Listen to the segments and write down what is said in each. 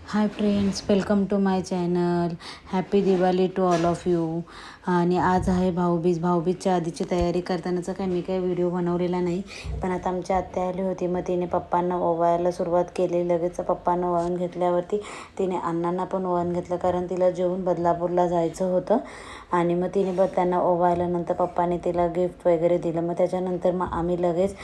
High friends, welcome to my channel. Happy Diwali to all of you. आणि आज आहे भाऊबीज. भाऊबीजच्या आधीची तयारी करतानाचा काय मी काही व्हिडिओ बनवलेला नाही, पण आता आमची आत्या आली होती. मग तिने पप्पांना ओवाळायला सुरुवात केली. लगेच पप्पांना ओवाळून घेतल्यावरती तिने अण्णांना पण ओवाळून घेतलं, कारण तिला जेवून बदलापूरला जायचं होतं. आणि मग तिने त्यांना ओवाळल्यानंतर पप्पाने तिला गिफ्ट वगैरे दिलं. मग त्याच्यानंतर मग आम्ही लगेच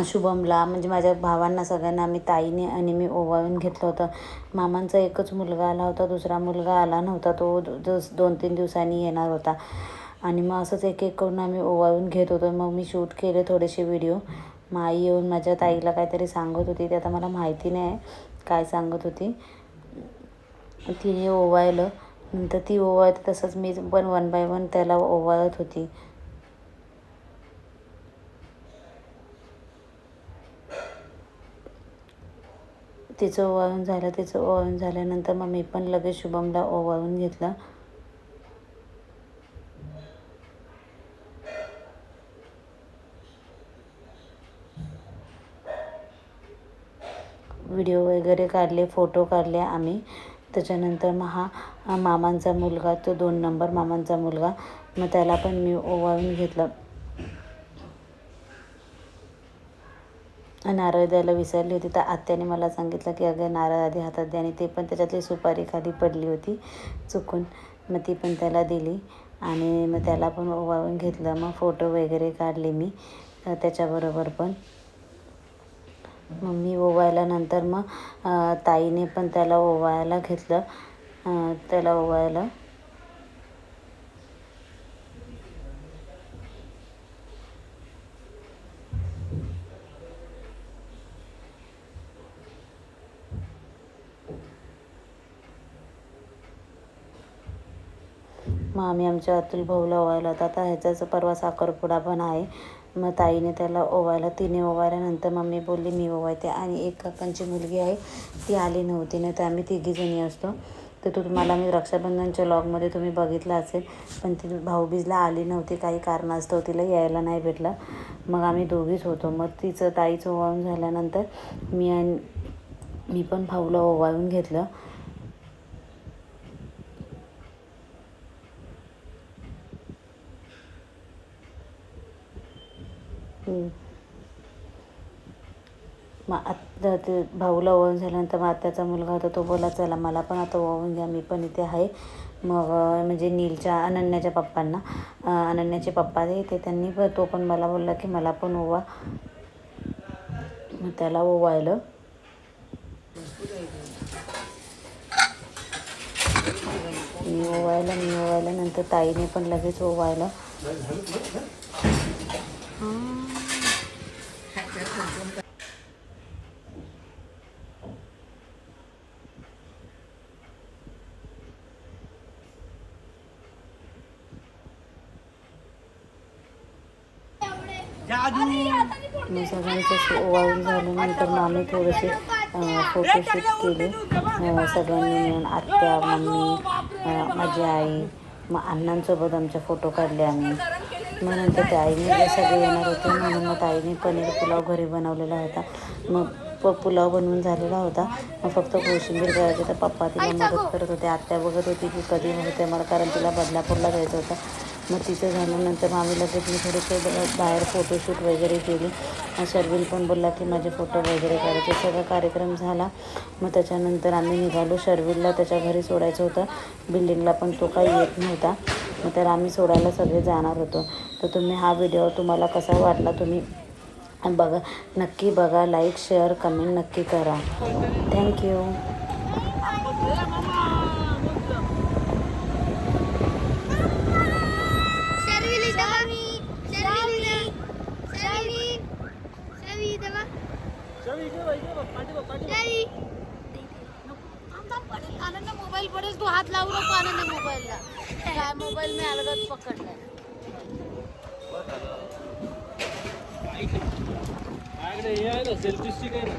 शुभमला म्हणजे माझ्या भावांना सगळ्यांना आम्ही ताईने आणि मी ओवाळून घेतलं होतं. मामांचा एकच मुलगा आला होता, दुसरा मुलगा आला नव्हता. तो 2-3 दिवसांनी येणार होता. आणि मग असंच एक एक करून आम्ही ओवाळून घेत होतो. मग मी शूट केले थोडेसे व्हिडिओ. मग आई येऊन माझ्या ताईला काहीतरी सांगत होती, ते आता मला माहिती नाही काय सांगत होती. तिने ओवाळलं, नंतर ती ओवाळते तसंच मी पण 1 बाय 1 त्याला ओवाळत होती. तिचं ओवाळून झाल्यानंतर मग मी पण लगेच शुभमला ओवाळून घेतलं. व्हिडिओ वगैरे काढले, फोटो काढले आम्ही. त्याच्यानंतर मग हा मामांचा मुलगा, तो 2 नंबर मामांचा मुलगा, मग त्याला पण मी ओवाळून घेतलं. नारळ द्यायला विसरली होती, तर आत्याने मला सांगितलं की अगं नारळ आधी हातात द्या, आणि ते पण त्याच्यातली सुपारी खाली पडली होती चुकून. मग ती पण त्याला दिली आणि मग त्याला पण ओवाळून घेतलं. मग फोटो वगैरे काढले मी त्याच्याबरोबर पण. मग मी ओवाळल्यानंतर मग ताईने पण त्याला ओवाळायला घेतलं. त्याला ओवाळलं. मग आम्ही आमच्या अतुल भाऊला ओवाळलं होतं. आता ह्याचाच परवा साखरपुडा पण आहे. मग ताईने त्याला ओवाळलं. तिने ओवाळल्यानंतर मम्मी बोलली मी ओवाळते. आणि एक काकांची मुलगी आहे, ती आली नव्हती, नाही तर आम्ही तिघीजणी असतो. तर तुम्हाला मी रक्षाबंधनच्या व्लॉगमध्ये तुम्ही बघितलं असेल, पण ती भाऊबीजला आली नव्हती, काही कारणास्तव तिला यायला नाही भेटलं. मग आम्ही दोघीच होतो. मग तिचं ताईचं ओवाळून झाल्यानंतर मी पण भाऊला ओवाळून घेतलं. मग ते भाऊला ओवाळून झाल्यानंतर मग आत्याचा मुलगा होता, तो बोला चला मला पण आता ओवाळून घ्या, मी पण इथे आहे. मग म्हणजे नीलच्या अनन्याच्या पप्पांना, अनन्याचे पप्पा ते त्यांनी तो पण मला बोलला की मला पण ओवा. मग त्याला ओवाळलं. मी ओवाळल्यानंतर ताईने पण लगेच ओवाळलं. मग सगळ्यांचं ओवाळून झाल्यानंतर मग आम्ही थोडेसे फोटोशूट केले सगळ्यांनी मिळून. आत्या, मम्मी, माझी आई, मग अण्णांसोबत आमचे फोटो काढले आम्ही. मग नंतर त्या आईने सगळे येणार होते, म्हणून मग ताईने पनीर पुलाव घरी बनवलेला होता. मग पुलाव बनवून झालेला होता. मग फक्त कोशिंबीर करायची, तर पप्पा तिला मदत करत होते. आत्या बघत होती की कधी होते मला, कारण तिला बदलापूरला जायचं होतं. मग तिचं झाल्यानंतर मग आम्ही लगेच मी थोडेसे बाहेर फोटोशूट वगैरे केली. शर्विल पण बोलला की माझे फोटो वगैरे काढायचे. सगळा कार्यक्रम झाला. मग त्याच्यानंतर आम्ही निघालो. शर्विलला त्याच्या घरी सोडायचं होतं बिल्डिंगला, पण तो काही येत नव्हता. मग त्याला आम्ही सोडायला सगळे जाणार होतो. तर तुम्ही हा व्हिडिओ तुम्हाला कसा वाटला तुम्ही नक्की बघा. लाईक, शेअर, कमेंट नक्की करा. थँक्यू. आनंद मोबाईल पडेल, तू हात लावू नको आनंद मोबाईलला. काय मोबाईल मी अलगद पकडलाय. सेल्फी स्टिक आहे ना.